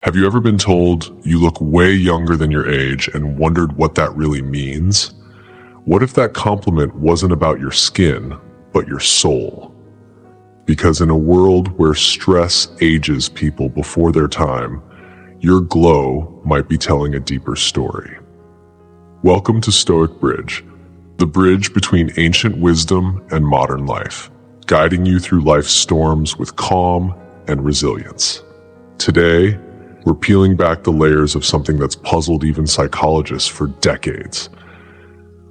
Have you ever been told you look way younger than your age and wondered what that really means? What if that compliment wasn't about your skin, but your soul? Because in a world where stress ages people before their time, your glow might be telling a deeper story. Welcome to Stoic Bridge, the bridge between ancient wisdom and modern life, guiding you through life's storms with calm and resilience. Today, we're peeling back the layers of something that's puzzled even psychologists for decades.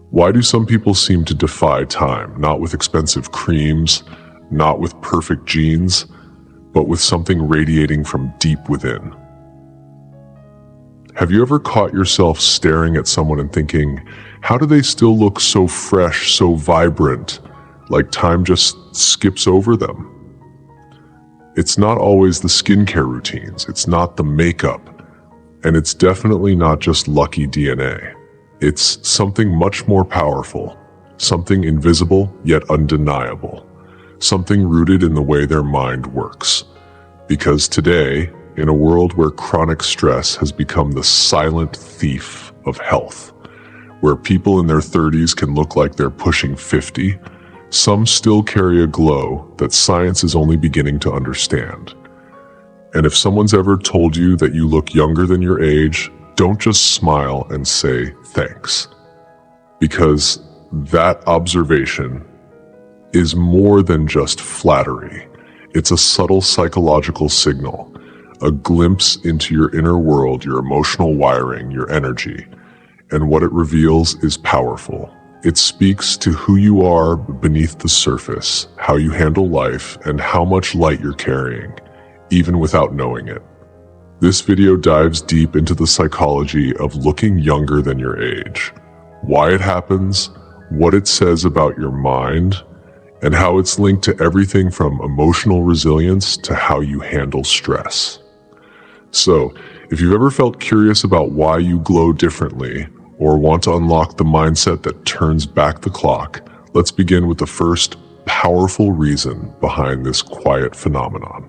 Why do some people seem to defy time, not with expensive creams, not with perfect genes, but with something radiating from deep within? Have you ever caught yourself staring at someone and thinking, how do they still look so fresh, so vibrant, like time just skips over them? It's not always the skincare routines, it's not the makeup, and it's definitely not just lucky DNA. It's something much more powerful, something invisible yet undeniable, something rooted in the way their mind works. Because today, in a world where chronic stress has become the silent thief of health, where people in their 30s can look like they're pushing 50, some still carry a glow that science is only beginning to understand. And if someone's ever told you that you look younger than your age, don't just smile and say thanks. Because that observation is more than just flattery. It's a subtle psychological signal, a glimpse into your inner world, your emotional wiring, your energy. And what it reveals is powerful. It speaks to who you are beneath the surface, how you handle life, and how much light you're carrying, even without knowing it. This video dives deep into the psychology of looking younger than your age, why it happens, what it says about your mind, and how it's linked to everything from emotional resilience to how you handle stress. So, if you've ever felt curious about why you glow differently, or want to unlock the mindset that turns back the clock, let's begin with the first powerful reason behind this quiet phenomenon.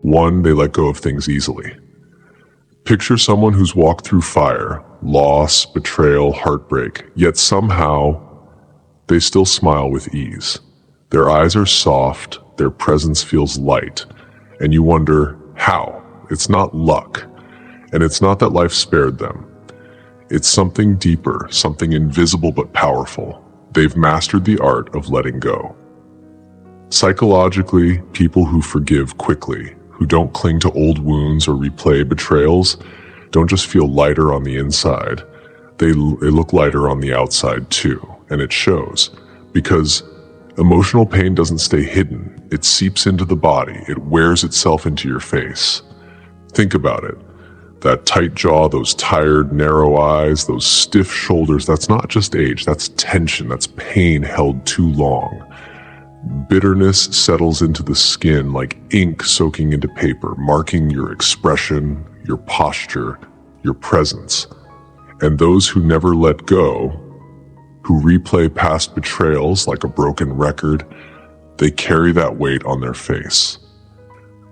1, they let go of things easily. Picture someone who's walked through fire, loss, betrayal, heartbreak, yet somehow they still smile with ease. Their eyes are soft, their presence feels light, and you wonder, how? It's not luck. And it's not that life spared them. It's something deeper, something invisible but powerful. They've mastered the art of letting go. Psychologically, people who forgive quickly, who don't cling to old wounds or replay betrayals, don't just feel lighter on the inside. They look lighter on the outside too, and it shows. Because emotional pain doesn't stay hidden. It seeps into the body. It wears itself into your face. Think about it. That tight jaw, those tired, narrow eyes, those stiff shoulders, that's not just age, that's tension, that's pain held too long. Bitterness settles into the skin like ink soaking into paper, marking your expression, your posture, your presence. And those who never let go, who replay past betrayals like a broken record, they carry that weight on their face.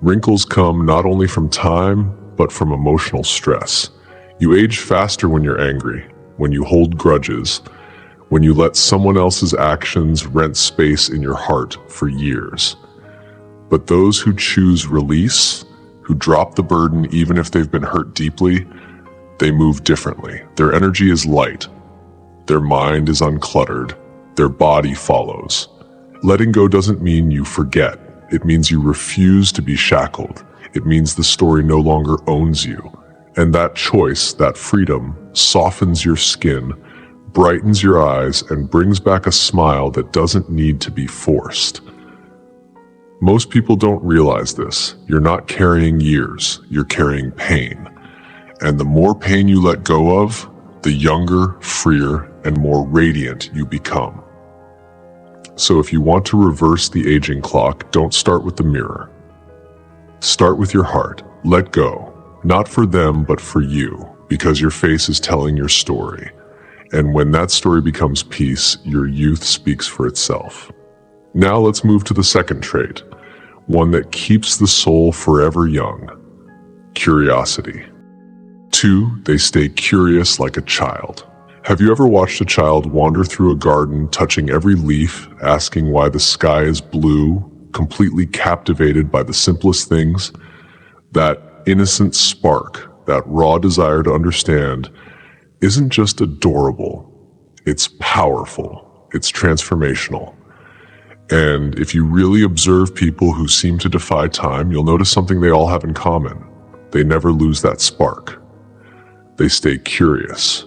Wrinkles come not only from time, but from emotional stress. You age faster when you're angry, when you hold grudges, when you let someone else's actions rent space in your heart for years. But those who choose release, who drop the burden even if they've been hurt deeply, they move differently. Their energy is light, their mind is uncluttered, their body follows. Letting go doesn't mean you forget. It means you refuse to be shackled. It means the story no longer owns you. And that choice, that freedom, softens your skin, brightens your eyes, and brings back a smile that doesn't need to be forced. Most people don't realize this. You're not carrying years, you're carrying pain. And the more pain you let go of, the younger, freer, and more radiant you become. So if you want to reverse the aging clock, don't start with the mirror. Start with your heart. Let go. Not for them, but for you, because your face is telling your story. And when that story becomes peace, your youth speaks for itself. Now let's move to the second trait. one that keeps the soul forever young: curiosity. 2, they stay curious like a child. Have you ever watched a child wander through a garden, touching every leaf, asking why the sky is blue, completely captivated by the simplest things? That innocent spark, that raw desire to understand, isn't just adorable, it's powerful, it's transformational. And if you really observe people who seem to defy time, you'll notice something they all have in common. They never lose that spark. They stay curious.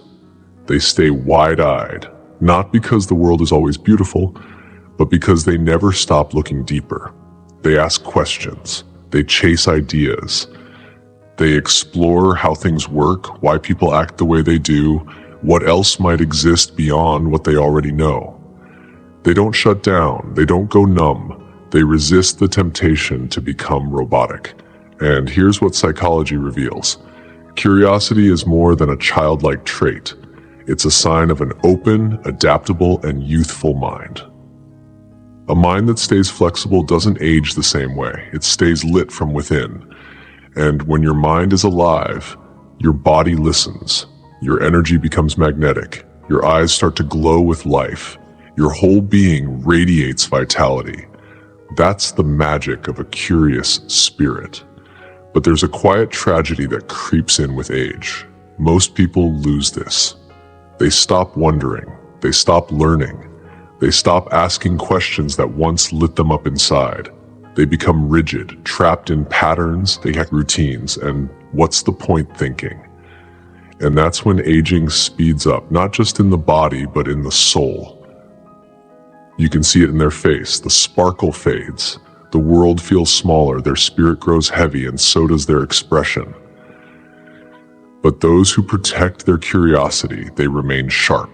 They stay wide-eyed, not because the world is always beautiful, but because they never stop looking deeper. They ask questions. They chase ideas. They explore how things work, why people act the way they do, what else might exist beyond what they already know. They don't shut down. They don't go numb. They resist the temptation to become robotic. And here's what psychology reveals. Curiosity is more than a childlike trait. It's a sign of an open, adaptable, and youthful mind. A mind that stays flexible doesn't age the same way. It stays lit from within. And when your mind is alive, your body listens. Your energy becomes magnetic. Your eyes start to glow with life. Your whole being radiates vitality. That's the magic of a curious spirit. But there's a quiet tragedy that creeps in with age. Most people lose this. They stop wondering. They stop learning. They stop asking questions that once lit them up inside. They become rigid, trapped in patterns, they have routines, and what's the point thinking? And that's when aging speeds up, not just in the body, but in the soul. You can see it in their face. The sparkle fades. The world feels smaller, their spirit grows heavy, and so does their expression. But those who protect their curiosity, they remain sharp.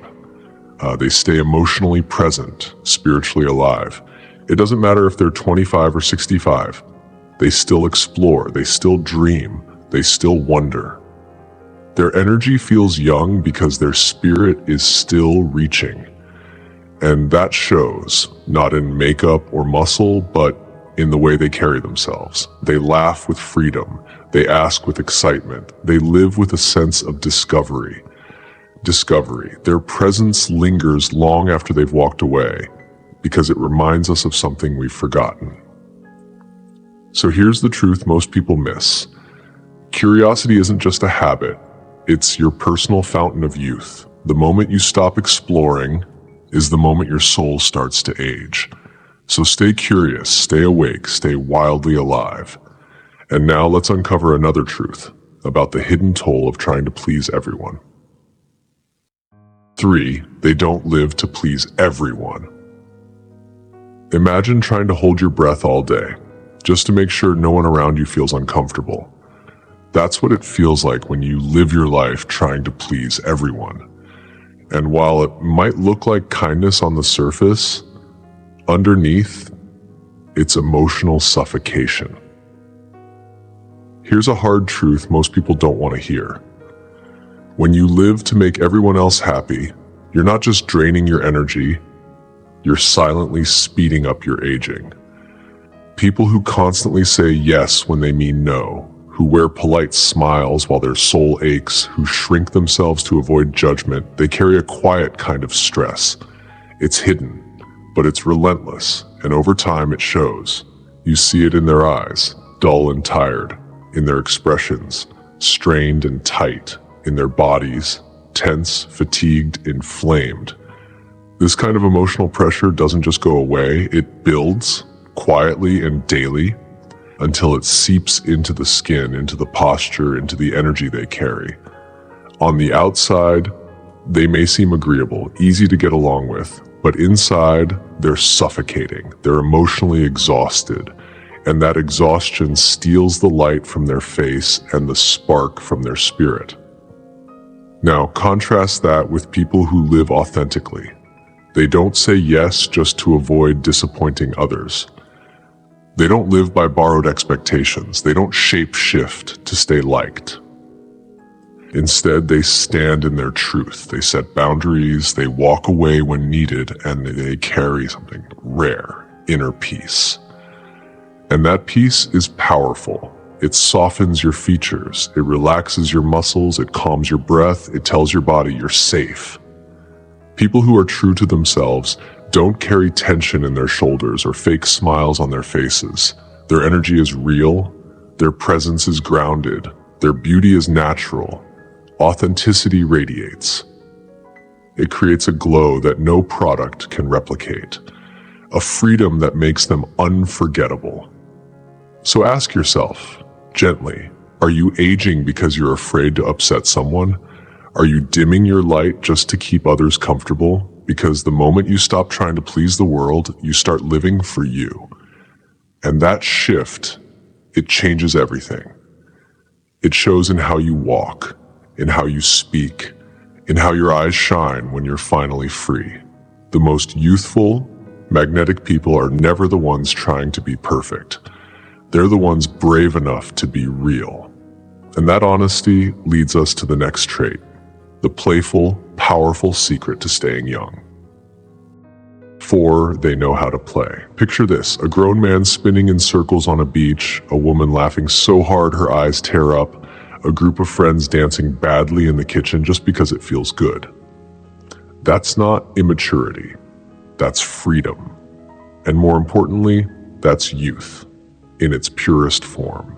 They stay emotionally present, spiritually alive. It doesn't matter if they're 25 or 65. They still explore, they still dream, they still wonder. Their energy feels young because their spirit is still reaching. And that shows, not in makeup or muscle, but in the way they carry themselves. They laugh with freedom. They ask with excitement. They live with a sense of discovery. Their presence lingers long after they've walked away because it reminds us of something we've forgotten. So here's the truth most people miss. Curiosity isn't just a habit. It's your personal fountain of youth. The moment you stop exploring is the moment your soul starts to age. So stay curious, stay awake, stay wildly alive. And now let's uncover another truth about the hidden toll of trying to please everyone. 3, they don't live to please everyone. Imagine trying to hold your breath all day, just to make sure no one around you feels uncomfortable. That's what it feels like when you live your life trying to please everyone. And while it might look like kindness on the surface, underneath, it's emotional suffocation. Here's a hard truth most people don't want to hear. When you live to make everyone else happy, you're not just draining your energy, you're silently speeding up your aging. People who constantly say yes when they mean no, who wear polite smiles while their soul aches, who shrink themselves to avoid judgment, they carry a quiet kind of stress. It's hidden, but it's relentless, and over time it shows. You see it in their eyes, dull and tired, in their expressions, strained and tight, in their bodies, tense, fatigued, inflamed. This kind of emotional pressure doesn't just go away, it builds quietly and daily until it seeps into the skin, into the posture, into the energy they carry. On the outside, they may seem agreeable, easy to get along with, but inside, they're suffocating, they're emotionally exhausted, and that exhaustion steals the light from their face and the spark from their spirit. Now, contrast that with people who live authentically. They don't say yes just to avoid disappointing others. They don't live by borrowed expectations. They don't shape-shift to stay liked. Instead, they stand in their truth. They set boundaries, they walk away when needed, and they carry something rare, inner peace. And that peace is powerful. It softens your features, it relaxes your muscles, it calms your breath, it tells your body you're safe. People who are true to themselves don't carry tension in their shoulders or fake smiles on their faces. Their energy is real, their presence is grounded, their beauty is natural. Authenticity radiates. It creates a glow that no product can replicate, a freedom that makes them unforgettable. So ask yourself, gently, are you aging because you're afraid to upset someone? Are you dimming your light just to keep others comfortable? Because the moment you stop trying to please the world, you start living for you. And that shift, it changes everything. It shows in how you walk, in how you speak, in how your eyes shine when you're finally free. The most youthful, magnetic people are never the ones trying to be perfect. They're the ones brave enough to be real. And that honesty leads us to the next trait, the playful, powerful secret to staying young. 4, they know how to play. Picture this, a grown man spinning in circles on a beach, a woman laughing so hard her eyes tear up, a group of friends dancing badly in the kitchen just because it feels good. That's not immaturity. That's freedom. And more importantly, that's youth in its purest form.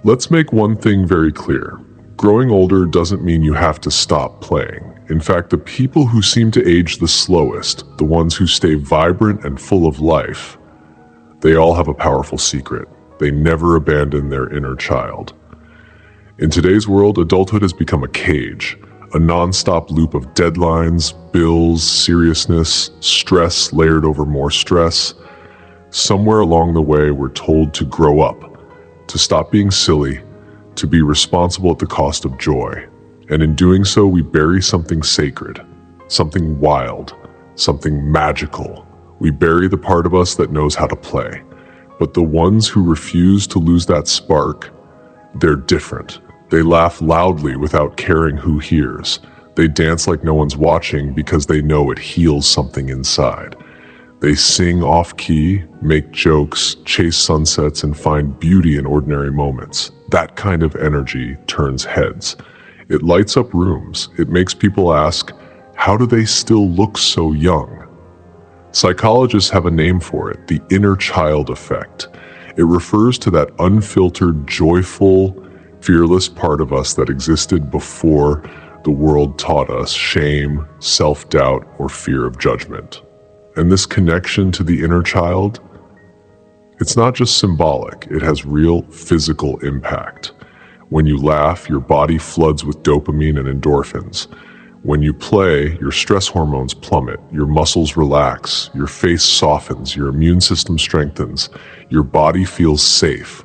Let's make one thing very clear. Growing older doesn't mean you have to stop playing. In fact, the people who seem to age the slowest, the ones who stay vibrant and full of life, they all have a powerful secret. They never abandon their inner child. In today's world, adulthood has become a cage, a non-stop loop of deadlines, bills, seriousness, stress layered over more stress. Somewhere along the way, we're told to grow up, to stop being silly, to be responsible at the cost of joy. And in doing so, we bury something sacred, something wild, something magical. We bury the part of us that knows how to play. But the ones who refuse to lose that spark, they're different. They laugh loudly without caring who hears. They dance like no one's watching because they know it heals something inside. They sing off-key, make jokes, chase sunsets, and find beauty in ordinary moments. That kind of energy turns heads. It lights up rooms. It makes people ask, how do they still look so young? Psychologists have a name for it, the inner child effect. It refers to that unfiltered, joyful, fearless part of us that existed before the world taught us shame, self-doubt, or fear of judgment. And this connection to the inner child, it's not just symbolic, it has real physical impact. When you laugh, your body floods with dopamine and endorphins. When you play, your stress hormones plummet, your muscles relax, your face softens, your immune system strengthens, your body feels safe.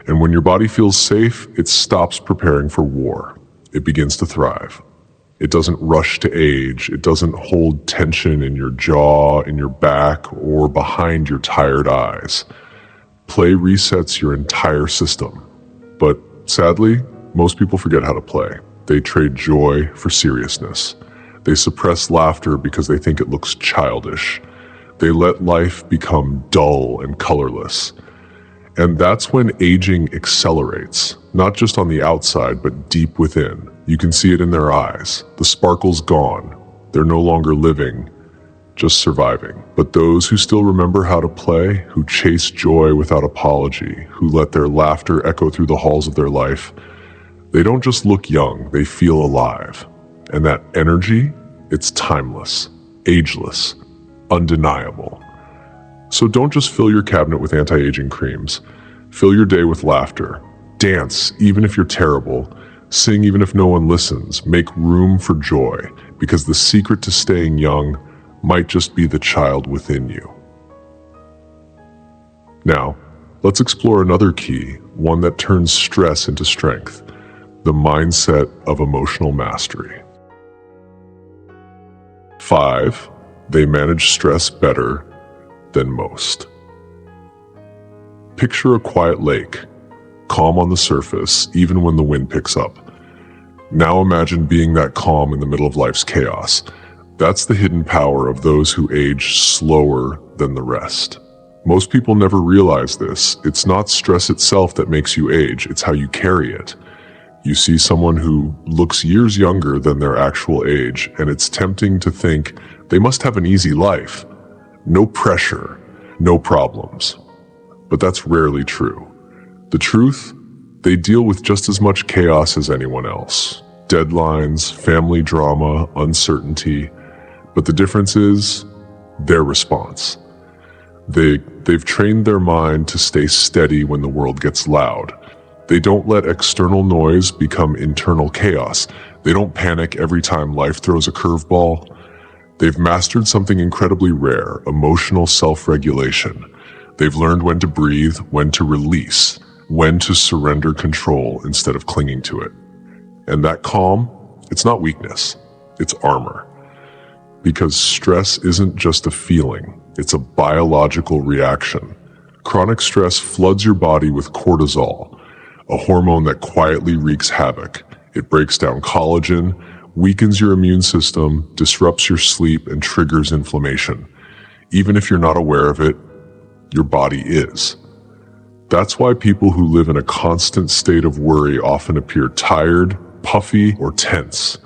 And when your body feels safe, it stops preparing for war. It begins to thrive. It doesn't rush to age. It doesn't hold tension in your jaw, in your back, or behind your tired eyes. Play resets your entire system. But sadly, most people forget how to play. They trade joy for seriousness. They suppress laughter because they think it looks childish. They let life become dull and colorless. And that's when aging accelerates, not just on the outside, but deep within. You can see it in their eyes. The sparkle's gone. They're no longer living, just surviving. But those who still remember how to play, who chase joy without apology, who let their laughter echo through the halls of their life, they don't just look young, they feel alive. And that energy, it's timeless, ageless, undeniable. So don't just fill your cabinet with anti-aging creams. Fill your day with laughter. Dance, even if you're terrible. Sing, even if no one listens. Make room for joy, because the secret to staying young might just be the child within you. Now, let's explore another key, one that turns stress into strength. The mindset of emotional mastery. 5, they manage stress better than most. Picture a quiet lake, calm on the surface, even when the wind picks up. Now imagine being that calm in the middle of life's chaos. That's the hidden power of those who age slower than the rest. Most people never realize this. It's not stress itself that makes you age, it's how you carry it. You see someone who looks years younger than their actual age, and it's tempting to think they must have an easy life. No pressure, no problems. But that's rarely true. The truth? They deal with just as much chaos as anyone else. Deadlines, family drama, uncertainty. But the difference is their response. They've trained their mind to stay steady when the world gets loud. They don't let external noise become internal chaos. They don't panic every time life throws a curveball. They've mastered something incredibly rare, emotional self-regulation. They've learned when to breathe, when to release, when to surrender control instead of clinging to it. And that calm, it's not weakness, it's armor. Because stress isn't just a feeling, it's a biological reaction. Chronic stress floods your body with cortisol, a hormone that quietly wreaks havoc. It breaks down collagen, weakens your immune system, disrupts your sleep, and triggers inflammation. Even if you're not aware of it, your body is. That's why people who live in a constant state of worry often appear tired, puffy, or tense,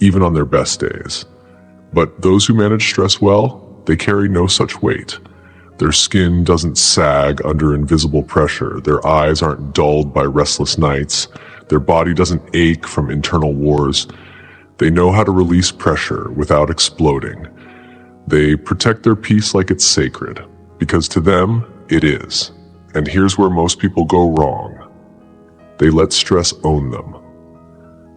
even on their best days. But those who manage stress well, they carry no such weight. Their skin doesn't sag under invisible pressure. Their eyes aren't dulled by restless nights. Their body doesn't ache from internal wars. They know how to release pressure without exploding. They protect their peace like it's sacred, because to them, it is. And here's where most people go wrong. They let stress own them.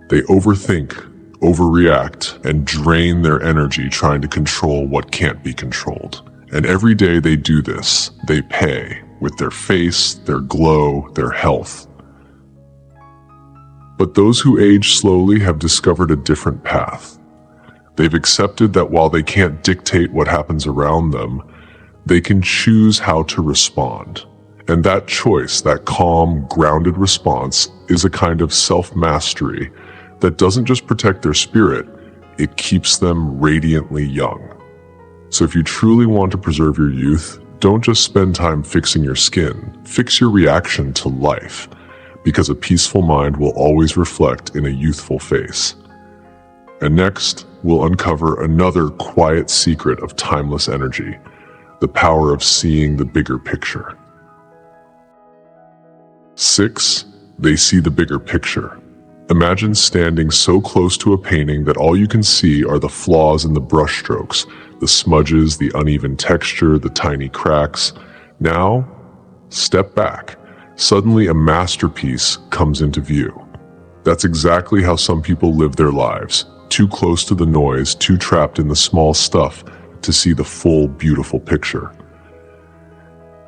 They overthink, overreact, and drain their energy trying to control what can't be controlled. And every day they do this, they pay with their face, their glow, their health. But those who age slowly have discovered a different path. They've accepted that while they can't dictate what happens around them, they can choose how to respond. And that choice, that calm, grounded response, is a kind of self-mastery that doesn't just protect their spirit, it keeps them radiantly young. So if you truly want to preserve your youth, don't just spend time fixing your skin, fix your reaction to life, because a peaceful mind will always reflect in a youthful face. And next, we'll uncover another quiet secret of timeless energy, the power of seeing the bigger picture. 6. They see the bigger picture. Imagine standing so close to a painting that all you can see are the flaws in the brushstrokes, the smudges, the uneven texture, the tiny cracks. Now, step back. Suddenly a masterpiece comes into view. That's exactly how some people live their lives, too close to the noise, too trapped in the small stuff to see the full, beautiful picture.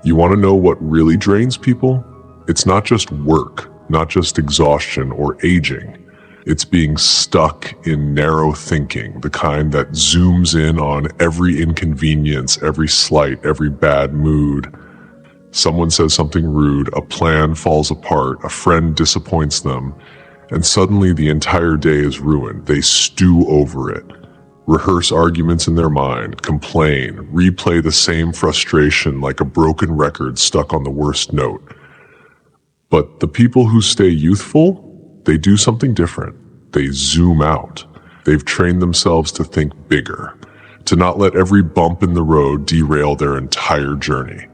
You want to know what really drains people? It's not just work, not just exhaustion or aging. It's being stuck in narrow thinking, the kind that zooms in on every inconvenience, every slight, every bad mood. Someone says something rude, a plan falls apart, a friend disappoints them, and suddenly the entire day is ruined. They stew over it, rehearse arguments in their mind, complain, replay the same frustration like a broken record stuck on the worst note. But the people who stay youthful, they do something different. They zoom out. They've trained themselves to think bigger, to not let every bump in the road derail their entire journey.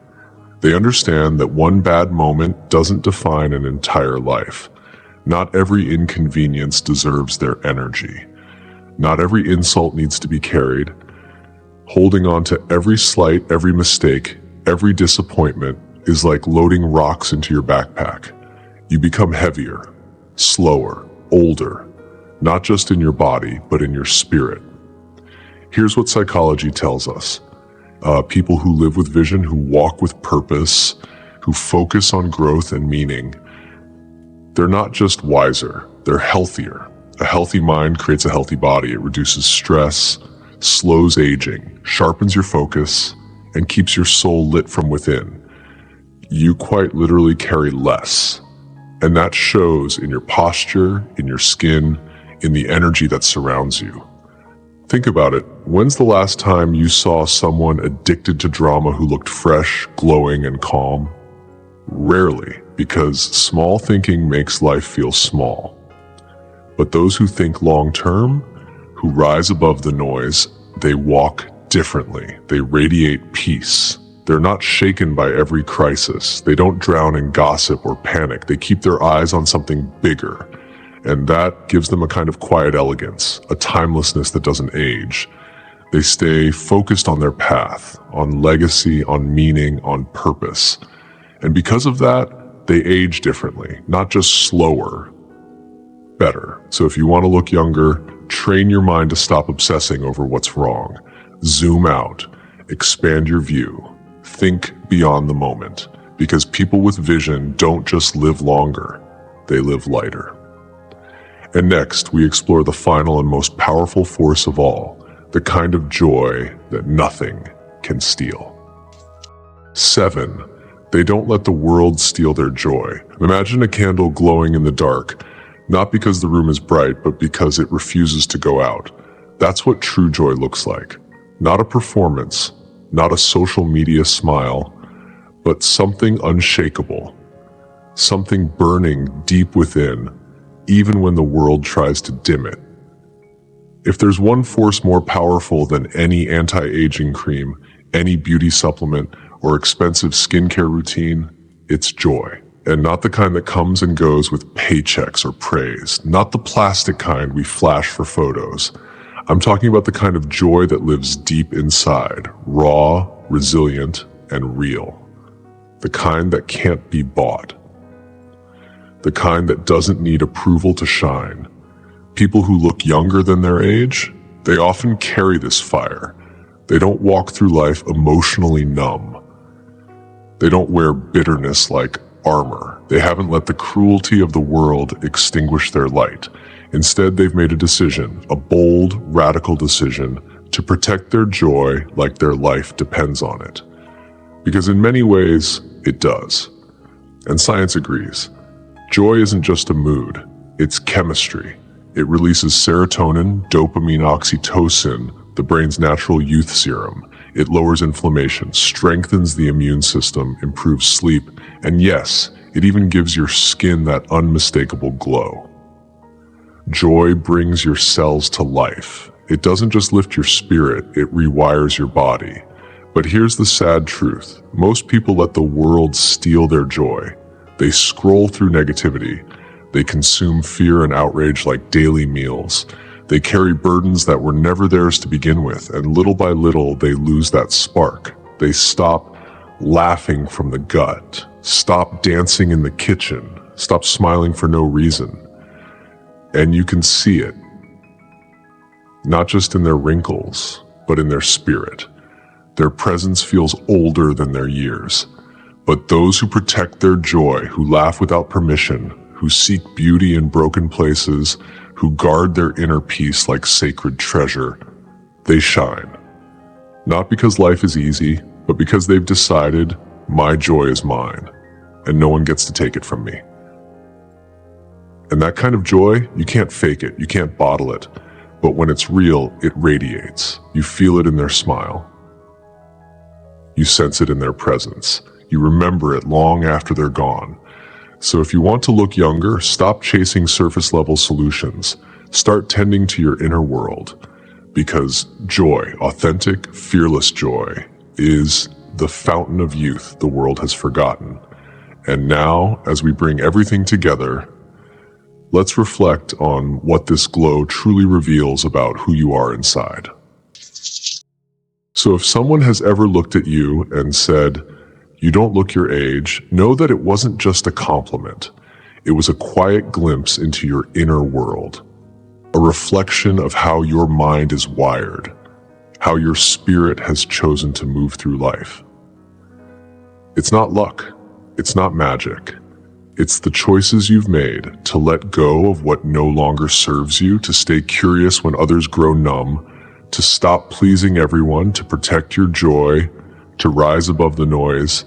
They understand that one bad moment doesn't define an entire life. Not every inconvenience deserves their energy. Not every insult needs to be carried. Holding on to every slight, every mistake, every disappointment is like loading rocks into your backpack. You become heavier, slower, older, not just in your body, but in your spirit. Here's what psychology tells us. People who live with vision, who walk with purpose, who focus on growth and meaning, they're not just wiser, they're healthier. A healthy mind creates a healthy body. It reduces stress, slows aging, sharpens your focus, and keeps your soul lit from within. You quite literally carry less. And that shows in your posture, in your skin, in the energy that surrounds you. Think about it. When's the last time you saw someone addicted to drama who looked fresh, glowing, and calm? Rarely, because small thinking makes life feel small. But those who think long-term, who rise above the noise, they walk differently. They radiate peace. They're not shaken by every crisis. They don't drown in gossip or panic. They keep their eyes on something bigger. And that gives them a kind of quiet elegance, a timelessness that doesn't age. They stay focused on their path, on legacy, on meaning, on purpose. And because of that, they age differently, not just slower, better. So if you want to look younger, train your mind to stop obsessing over what's wrong. Zoom out, expand your view, think beyond the moment. Because people with vision don't just live longer, they live lighter. And next, we explore the final and most powerful force of all, the kind of joy that nothing can steal. 7. They don't let the world steal their joy. Imagine a candle glowing in the dark, not because the room is bright, but because it refuses to go out. That's what true joy looks like. Not a performance, not a social media smile, but something unshakable, something burning deep within, even when the world tries to dim it. If there's one force more powerful than any anti-aging cream, any beauty supplement, or expensive skincare routine, it's joy. And not the kind that comes and goes with paychecks or praise. Not the plastic kind we flash for photos. I'm talking about the kind of joy that lives deep inside, raw, resilient, and real. The kind that can't be bought. The kind that doesn't need approval to shine. People who look younger than their age, they often carry this fire. They don't walk through life emotionally numb. They don't wear bitterness like armor. They haven't let the cruelty of the world extinguish their light. Instead, they've made a decision, a bold, radical decision, to protect their joy like their life depends on it. Because in many ways, it does. And science agrees. Joy isn't just a mood, it's chemistry. It releases serotonin, dopamine, oxytocin, the brain's natural youth serum. It lowers inflammation, strengthens the immune system, improves sleep, and yes, it even gives your skin that unmistakable glow. Joy brings your cells to life. It doesn't just lift your spirit, it rewires your body. But here's the sad truth. Most people let the world steal their joy. They scroll through negativity. They consume fear and outrage like daily meals. They carry burdens that were never theirs to begin with, and little by little, they lose that spark. They stop laughing from the gut, stop dancing in the kitchen, stop smiling for no reason. And you can see it, not just in their wrinkles, but in their spirit. Their presence feels older than their years. But those who protect their joy, who laugh without permission, who seek beauty in broken places, who guard their inner peace like sacred treasure, they shine. Not because life is easy, but because they've decided, my joy is mine, and no one gets to take it from me. And that kind of joy, you can't fake it, you can't bottle it, but when it's real, it radiates. You feel it in their smile. You sense it in their presence. You remember it long after they're gone. So if you want to look younger, stop chasing surface-level solutions. Start tending to your inner world. Because joy, authentic, fearless joy, is the fountain of youth the world has forgotten. And now, as we bring everything together, let's reflect on what this glow truly reveals about who you are inside. So if someone has ever looked at you and said, you don't look your age, know that it wasn't just a compliment. It was a quiet glimpse into your inner world, a reflection of how your mind is wired, how your spirit has chosen to move through life. It's not luck, it's not magic. It's the choices you've made to let go of what no longer serves you, to stay curious when others grow numb, to stop pleasing everyone, to protect your joy, to rise above the noise,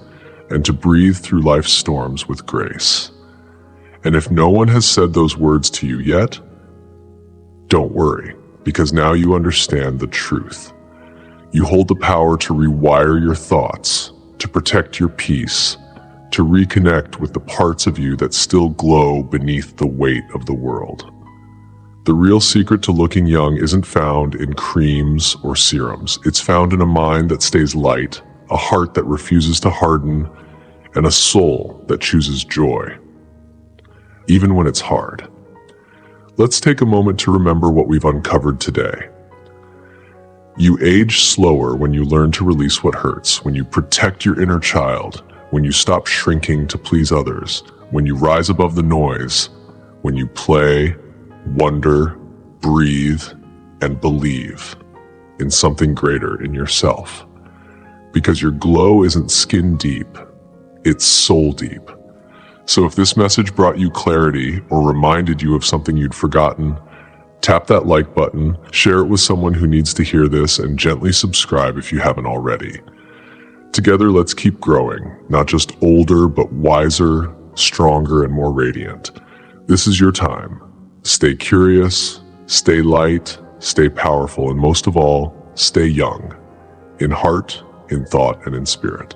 and to breathe through life's storms with grace. And if no one has said those words to you yet, don't worry. because now you understand the truth. You hold the power to rewire your thoughts, to protect your peace, to reconnect with the parts of you that still glow beneath the weight of the world. The real secret to looking young isn't found in creams or serums. It's found in a mind that stays light, a heart that refuses to harden, and a soul that chooses joy, even when it's hard. Let's take a moment to remember what we've uncovered today. You age slower when you learn to release what hurts, when you protect your inner child, when you stop shrinking to please others, when you rise above the noise, when you play, wonder, breathe, and believe in something greater in yourself. Because your glow isn't skin deep, it's soul deep. So if this message brought you clarity or reminded you of something you'd forgotten, tap that like button, share it with someone who needs to hear this, and gently subscribe if you haven't already. Together, let's keep growing, not just older, but wiser, stronger, and more radiant. This is your time. Stay curious, stay light, stay powerful, and most of all, stay young, in heart, in thought, and in spirit.